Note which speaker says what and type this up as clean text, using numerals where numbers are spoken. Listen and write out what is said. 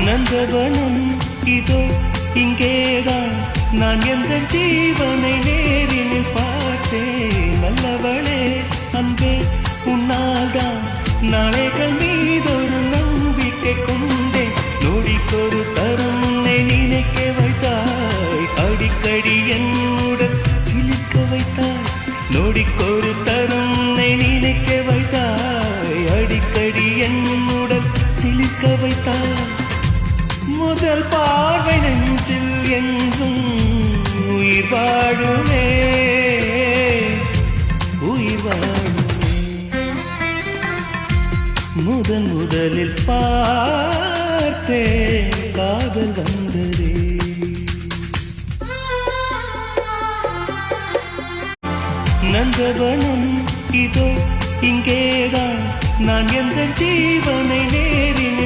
Speaker 1: நந்தவனம் இதோ இங்கேதான் நான் எந்த ஜீவனை நேரில் பார்த்தேன். நல்லவளே அன்பே உன்னால்தான் நாளைகள் மீதொரு நம்பிக்கை கொண்டேன். நொடிக்கொரு தரும் நினைக்க வைத்தாய், அடிக்கடி என்னுடன் சிலிர்க்க வைத்தாய். நொடிக்கொரு தரும் நினைக்க வைத்தாய், அடிக்கடி என்னுடன் சிலிர்க்க வைத்தாய். முதல் பார்வை நெஞ்சில் என்றும் உயிர் வாழுமே, உயிர் வாழுமே. முதலில் பார்த்தே காதல் வந்ததே. நந்தவனம் இதோ இங்கேதான் நான் எந்த ஜீவனை நேரில்